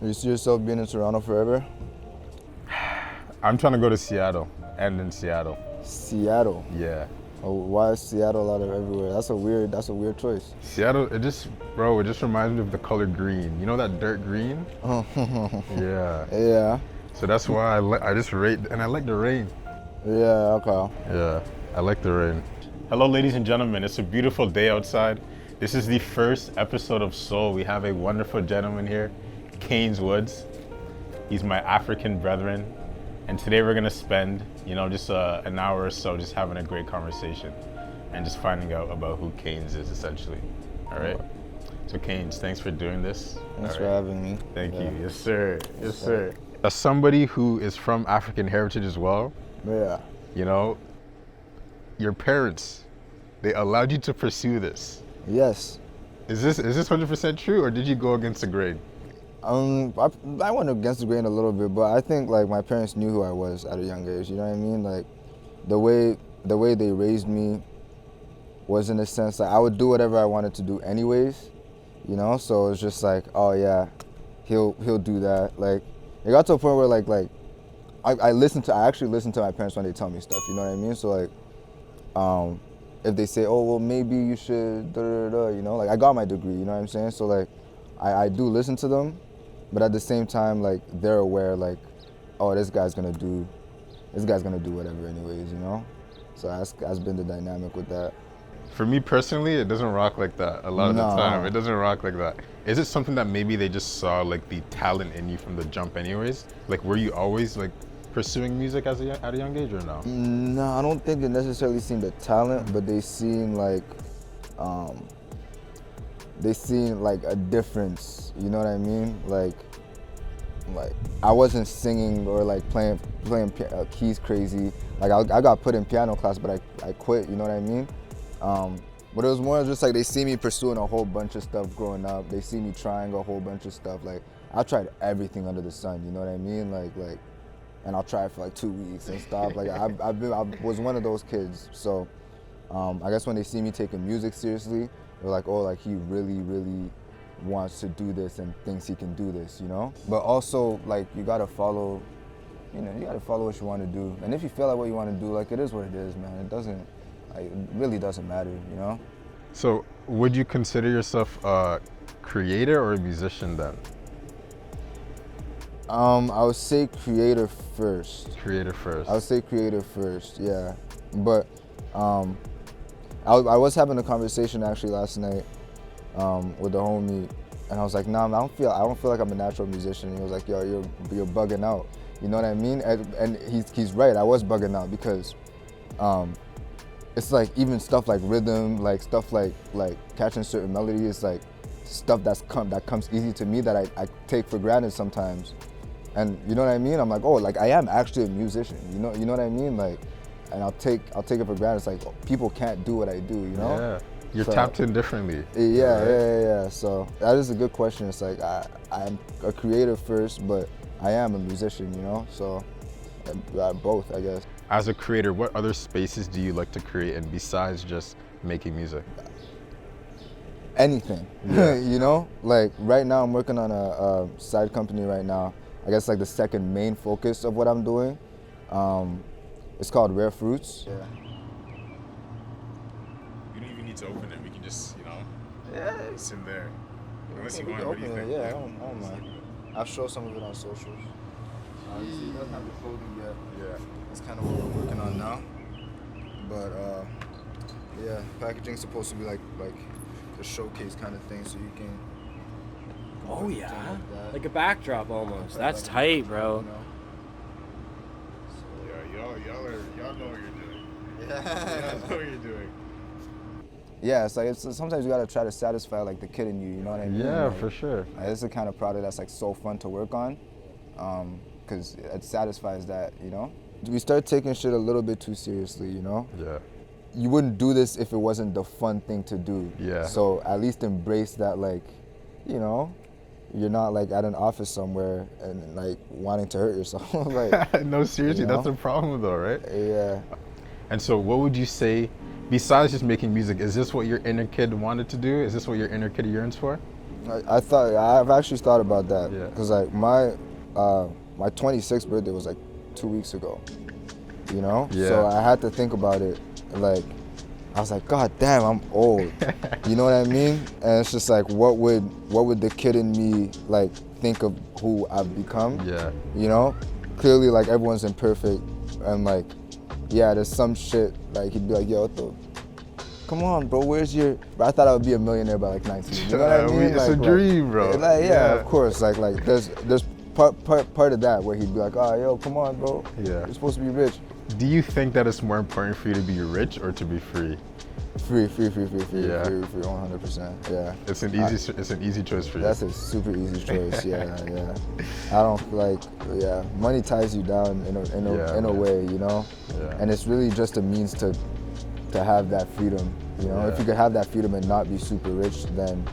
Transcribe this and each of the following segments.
You see yourself being in Toronto forever? I'm trying to go to Seattle, end in Seattle. Seattle. Yeah. Oh, why is Seattle out of everywhere? That's a weird choice. Seattle, it just reminds me of the color green. You know that dirt green? Yeah. Yeah. So that's why I just rate, and I like the rain. Yeah, okay. Yeah, I like the rain. Hello, ladies and gentlemen. It's a beautiful day outside. This is the first episode of Soul. We have a wonderful gentleman here, Keynes Woods. He's my African brethren. And today we're gonna spend, just an hour or so just having a great conversation and just finding out about who Keynes is, essentially. All right? So Keynes, thanks for doing this. Thanks for having me. Thank you. Yes, sir. Yes, sir. As somebody who is from African heritage as well, Yeah. Your parents, they allowed you to pursue this. Yes. Is this 100% true, or did you go against the grain? I went against the grain a little bit, but I think like my parents knew who I was at a young age. You know what I mean? Like the way they raised me was in a sense that I would do whatever I wanted to do anyways. So it's just like, oh yeah, he'll do that. Like it got to a point where like I actually listen to my parents when they tell me stuff. You know what I mean? So like, if they say, oh well, maybe you should, like I got my degree. You know what I'm saying? So like, I do listen to them. But at the same time, like they're aware, like, oh, this guy's gonna do whatever, anyways, So that's been the dynamic with that. For me personally, it doesn't rock like that. A lot of the time, it doesn't rock like that. Is it something that maybe they just saw like the talent in you from the jump, anyways? Like, were you always like pursuing music at a young age, or no? No, I don't think they necessarily seen the talent, but they seen like a difference, you know what I mean? Like I wasn't singing or like playing keys crazy. Like I got put in piano class, but I quit, you know what I mean? But it was more just like they see me pursuing a whole bunch of stuff growing up. They see me trying a whole bunch of stuff. Like I tried everything under the sun, you know what I mean? Like and I'll try it for like 2 weeks and stop. Like I was one of those kids. So I guess when they see me taking music seriously, they're like, oh, like he really, really wants to do this and thinks he can do this, But also, like, you gotta follow what you want to do. And if you feel like what you want to do, like, it is what it is, man. It really doesn't matter, So, would you consider yourself a creator or a musician then? I would say creator first. Creator first. I would say creator first, yeah. But I was having a conversation actually last night with the homie, and I was like, nah, I don't feel like I'm a natural musician. And he was like, yo, you're bugging out. You know what I mean? And he's right. I was bugging out because it's like even stuff like rhythm, like stuff like catching certain melodies, like stuff that comes easy to me that I take for granted sometimes. And you know what I mean? I'm like, oh, like I am actually a musician. You know what I mean? Like, and I'll take it for granted. It's like people can't do what I do, Yeah, you're tapped in differently. Yeah, right? Yeah. So that is a good question. It's like I'm a creator first, but I am a musician, So both, I guess. As a creator, what other spaces do you like to create, and besides just making music? Anything, Like right now, I'm working on a side company right now. I guess like the second main focus of what I'm doing. It's called Rare Fruits. Yeah. You don't even need to open it. We can just, Yeah. it's in there. Unless you want, what do you think? Yeah, I don't mind. I'll show some of it on socials. It doesn't have the clothing yet. Yeah. That's kind of what we're working on now. But yeah, packaging's supposed to be like the showcase kind of thing, so you can. Oh yeah, like a backdrop almost. That's tight, bro. Y'all know what you're doing. Yeah. Y'all know what you're doing. Yeah, it's like sometimes you gotta try to satisfy like the kid in you. You know what I mean? Yeah, like, for sure. Like, it's the kind of product that's like so fun to work on, because it satisfies that. We start taking shit a little bit too seriously. Yeah. You wouldn't do this if it wasn't the fun thing to do. Yeah. So at least embrace that, like, you're not like at an office somewhere and like wanting to hurt yourself. Like, no, seriously, that's the problem though, right? Yeah. And so what would you say, besides just making music, is this what your inner kid wanted to do? Is this what your inner kid yearns for? I've actually thought about that. Yeah. Because like my 26th birthday was like 2 weeks ago. You know? Yeah. So I had to think about it. Like, I was like, God damn, I'm old. You know what I mean? And it's just like, what would the kid in me like think of who I've become? Yeah. You know? Clearly, like, everyone's imperfect, and like, yeah, there's some shit, like, he'd be like, yo, what the, come on, bro, where's your, I thought I would be a millionaire by like 19, you know what I mean? It's a dream, bro. Like, yeah, of course, like there's part of that where he'd be like, oh, yo, come on, bro, Yeah. you're supposed to be rich. Do you think that it's more important for you to be rich or to be free? Free, Yeah. free, 100%, yeah. It's an easy choice for you. That's a super easy choice, yeah. I don't like, money ties you down in a way, you know? Yeah. And it's really just a means to have that freedom, you know? Yeah. If you could have that freedom and not be super rich, then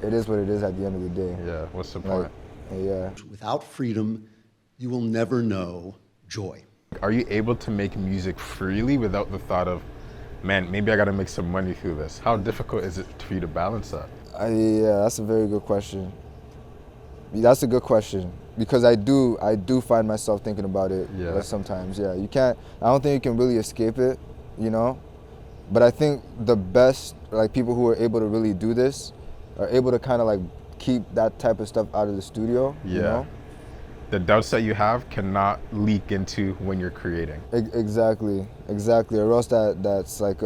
it is what it is at the end of the day. Yeah, what's the point? Yeah. Without freedom, you will never know joy. Are you able to make music freely without the thought of, man, maybe I gotta make some money through this? How difficult is it for you to balance that? Yeah, that's a very good question. That's a good question, because I do find myself thinking about it sometimes. Yeah, I don't think you can really escape it, you know? But I think the best, like, people who are able to really do this are able to kind of like keep that type of stuff out of the studio, you know? The doubts that you have cannot leak into when you're creating. Exactly, or else that's like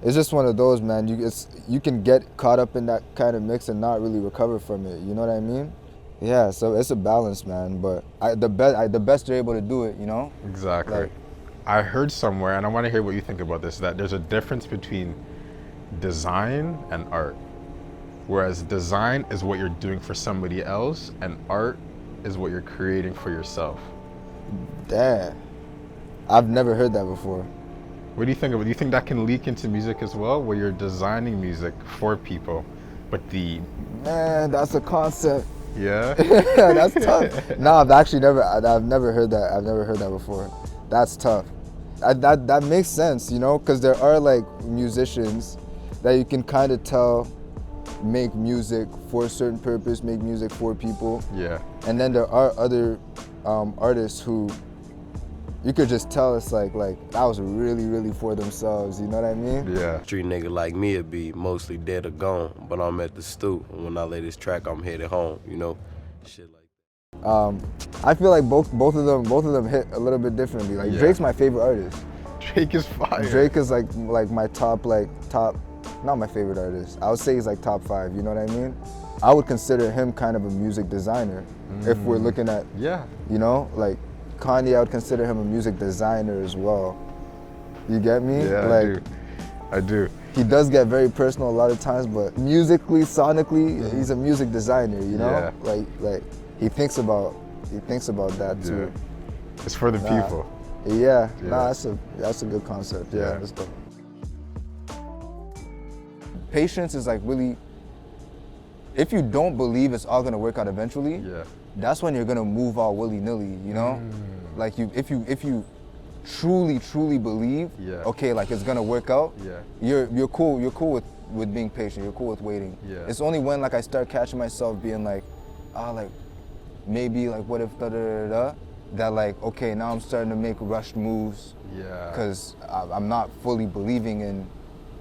it's just one of those, man. You can get caught up in that kind of mix and not really recover from it. You know what I mean? Yeah. So it's a balance, man. But the best you're able to do it. You know? Exactly. Like, I heard somewhere, and I want to hear what you think about this, that there's a difference between design and art. Whereas design is what you're doing for somebody else, and art is what you're creating for yourself. damn. I've never heard that before. What do you think of it? Do you think that can leak into music as well, where you're designing music for people, but Man, that's a concept. Yeah? That's tough. No, I've never heard that. I've never heard that before. That's tough. That makes sense, you know, because there are like musicians that you can kind of tell make music for a certain purpose, make music for people. Yeah. And then there are other artists who you could just tell it's like that was really, really for themselves, you know what I mean? Yeah. Street nigga like me would be mostly dead or gone, but I'm at the stoop, and when I lay this track, I'm headed home, you know? Shit like that. I feel like both of them hit a little bit differently. Like Drake's my favorite artist. Drake is fire. Drake is like my top, not my favorite artist. I would say he's like top 5, you know what I mean? I would consider him kind of a music designer if we're looking at, you know, like Kanye, I would consider him a music designer as well. You get me? Yeah, like, I do. He does get very personal a lot of times, but musically, sonically, he's a music designer, you know? Like he thinks about that too. It's for the people. Yeah. Nah, that's a good concept. Yeah. That's dope. Patience is like really, if you don't believe it's all gonna work out eventually, that's when you're gonna move all willy-nilly, you know? Like if you truly believe, okay, like it's gonna work out, you're cool with being patient, you're cool with waiting. It's only when like I start catching myself being like, like maybe like what if da-da-da-da, that like, okay, now I'm starting to make rushed moves, because I'm not fully believing in,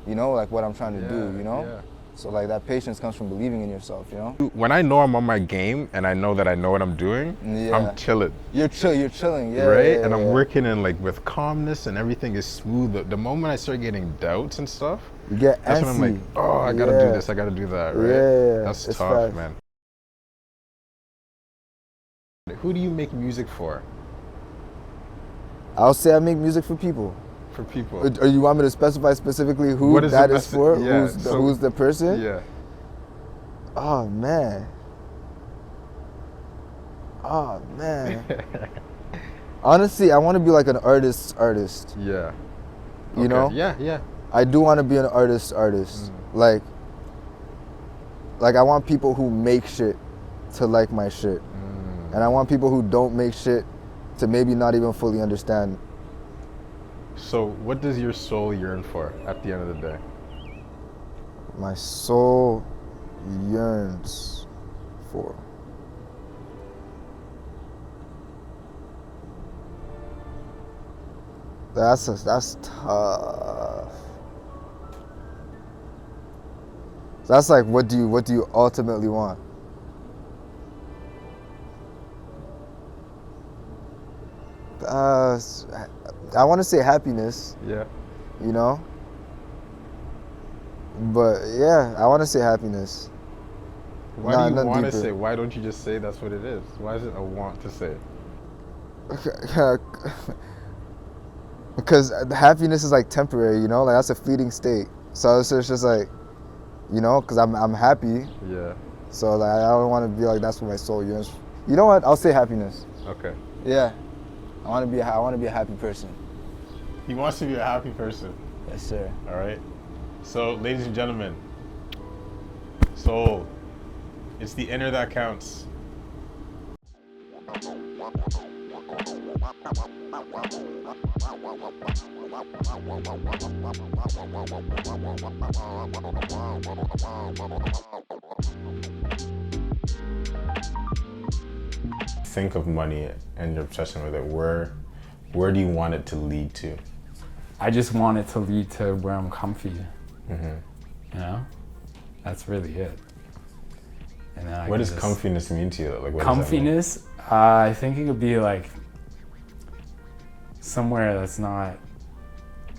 you know, like what I'm trying to do, you know? So like that patience comes from believing in yourself, you know? When I know I'm on my game and I know that I know what I'm doing, I'm chilling. You're chilling, Right? And I'm working in like with calmness and everything is smooth. The moment I start getting doubts and stuff, you get that's antsy. when I'm like, oh, I gotta do this, I gotta do that, right? That's tough, man. Who do you make music for? I'll say I make music for people. For people. Or you want me to specify specifically who that is for? Yeah. Who's the person? Yeah. Oh man. Honestly, I want to be like an artist's artist. Yeah. You know? Yeah. I do want to be an artist's artist. Like I want people who make shit to like my shit. And I want people who don't make shit to maybe not even fully understand. So what does your soul yearn for at the end of the day? My soul yearns for. That's tough. That's like, what do you ultimately want? I want to say happiness. Yeah. You know. But yeah, I want to say happiness. Why do you want to say? Why don't you just say that's what it is? Why is it a want to say? Because happiness is like temporary, you know, like that's a fleeting state. So it's just like, you know, because I'm happy. Yeah. So like I don't want to be like that's what my soul yearns. You know what? I'll say happiness. Okay. Yeah. I want to be a happy person. He wants to be a happy person. Yes, sir. All right. So, ladies and gentlemen, soul, it's the inner that counts. Think of money and your obsession with it. Where do you want it to lead to? I just want it to lead to where I'm comfy. Mm-hmm. You know, that's really it. And then what does comfiness mean to you? Like, what comfiness? I think it could be like somewhere that's not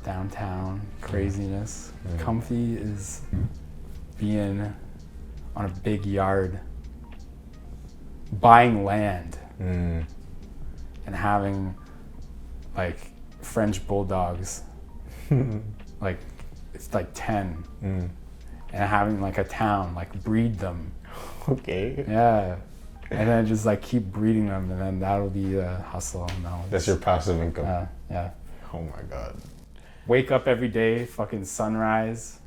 downtown craziness. Mm-hmm. Comfy is being on a big yard, buying land, and having like French bulldogs, like it's like 10, and having like a town, like breed them. Okay. Yeah. And then just like keep breeding them, and then that'll be the hustle. No, that's your passive income. Yeah. Oh my God. Wake up every day, fucking sunrise,